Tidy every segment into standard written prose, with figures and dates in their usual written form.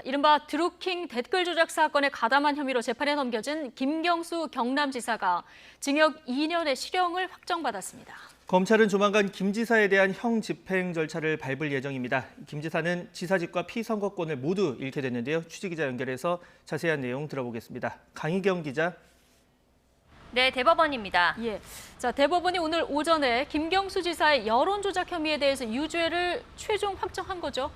이른바 드루킹 댓글 조작 사건에 가담한 혐의로 재판에 넘겨진 김경수 경남지사가 징역 2년의 실형을 확정받았습니다. 검찰은 조만간 김 지사에 대한 형 집행 절차를 밟을 예정입니다. 김 지사는 지사직과 피선거권을 모두 잃게 됐는데요. 취재기자 연결해서 자세한 내용 들어보겠습니다. 강희경 기자. 네, 대법원입니다. 자, 대법원이 오늘 오전에 김경수 지사의 여론 조작 혐의에 대해서 유죄를 최종 확정한 거죠?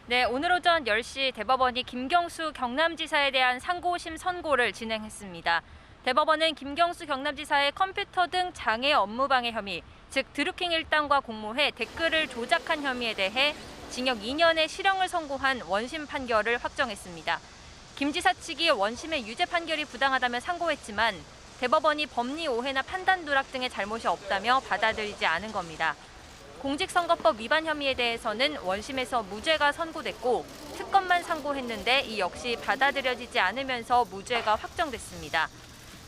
네, 오늘 오전 10시 대법원이 김경수 경남지사에 대한 상고심 선고를 진행했습니다. 대법원은 김경수 경남지사의 컴퓨터 등 장애 업무방해 혐의, 즉 드루킹 일당과 공모해 댓글을 조작한 혐의에 대해 징역 2년의 실형을 선고한 원심 판결을 확정했습니다. 김 지사 측이 원심의 유죄 판결이 부당하다며 상고했지만 대법원이 법리 오해나 판단 누락 등의 잘못이 없다며 받아들이지 않은 겁니다. 공직선거법 위반 혐의에 대해서는 원심에서 무죄가 선고됐고 특검만 상고했는데 이 역시 받아들여지지 않으면서 무죄가 확정됐습니다.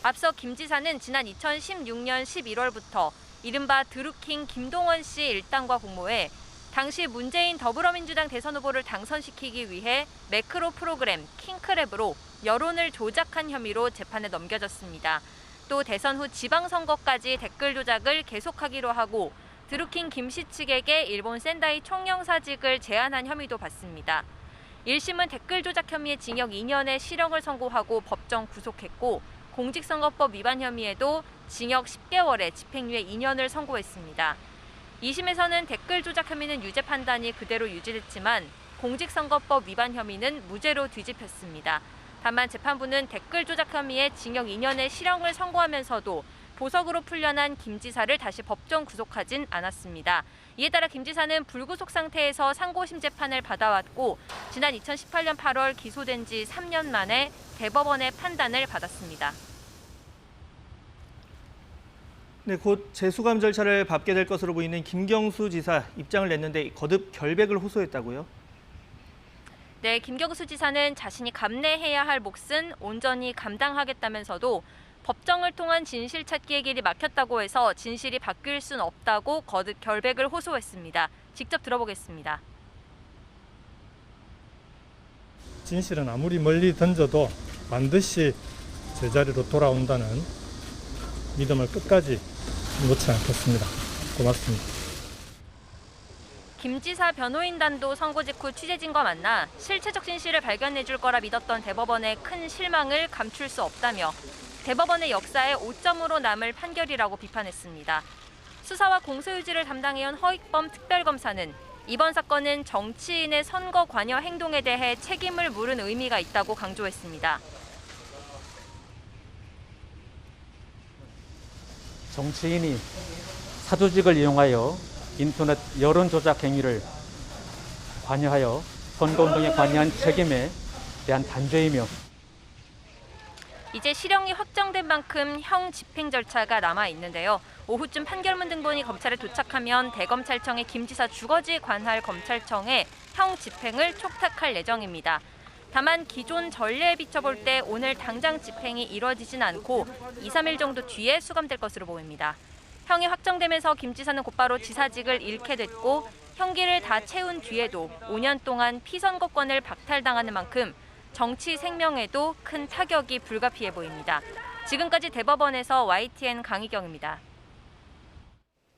앞서 김 지사는 지난 2016년 11월부터 이른바 드루킹 김동원 씨 일당과 공모해 당시 문재인 더불어민주당 대선 후보를 당선시키기 위해 매크로 프로그램 킹크랩으로 여론을 조작한 혐의로 재판에 넘겨졌습니다. 또 대선 후 지방선거까지 댓글 조작을 계속하기로 하고 드루킹 김 씨 측에게 일본 센다이 총영사직을 제안한 혐의도 받습니다. 1심은 댓글 조작 혐의에 징역 2년의 실형을 선고하고 법정 구속했고 공직선거법 위반 혐의에도 징역 10개월에 집행유예 2년을 선고했습니다. 2심에서는 댓글 조작 혐의는 유죄 판단이 그대로 유지됐지만 공직선거법 위반 혐의는 무죄로 뒤집혔습니다. 다만 재판부는 댓글 조작 혐의에 징역 2년의 실형을 선고하면서도 보석으로 풀려난 김 지사를 다시 법정 구속하진 않았습니다. 이에 따라 김 지사는 불구속 상태에서 상고심 재판을 받아왔고 지난 2018년 8월 기소된 지 3년 만에 대법원의 판단을 받았습니다. 네, 곧 재수감 절차를 밟게 될 것으로 보이는 김경수 지사 입장을 냈는데 거듭 결백을 호소했다고요? 네, 김경수 지사는 자신이 감내해야 할 몫은 온전히 감당하겠다면서도 법정을 통한 진실 찾기의 길이 막혔다고 해서 진실이 바뀔 순 없다고 거듭 결백을 호소했습니다. 직접 들어보겠습니다. 진실은 아무리 멀리 던져도 반드시 제자리로 돌아온다는 믿음을 끝까지 놓지 않겠습니다. 고맙습니다. 김 지사 변호인단도 선고 직후 취재진과 만나 실체적 진실을 발견해 줄 거라 믿었던 대법원의 큰 실망을 감출 수 없다며 대법원의 역사에 오점으로 남을 판결이라고 비판했습니다. 수사와 공소유지를 담당해온 허익범 특별검사는 이번 사건은 정치인의 선거 관여 행동에 대해 책임을 물은 의미가 있다고 강조했습니다. 정치인이 사조직을 이용하여 인터넷 여론 조작 행위를 관여하여 선거운동에 관여한 책임에 대한 단죄이며 이제 실형이 확정된 만큼 형 집행 절차가 남아 있는데요. 오후쯤 판결문 등본이 검찰에 도착하면 대검찰청의 김 지사 주거지 관할 검찰청에 형 집행을 촉탁할 예정입니다. 다만 기존 전례에 비춰볼 때 오늘 당장 집행이 이뤄지진 않고 2, 3일 정도 뒤에 수감될 것으로 보입니다. 형이 확정되면서 김 지사는 곧바로 지사직을 잃게 됐고 형기를 다 채운 뒤에도 5년 동안 피선거권을 박탈당하는 만큼 정치 생명에도 큰 타격이 불가피해 보입니다. 지금까지 대법원에서 YTN 강희경입니다.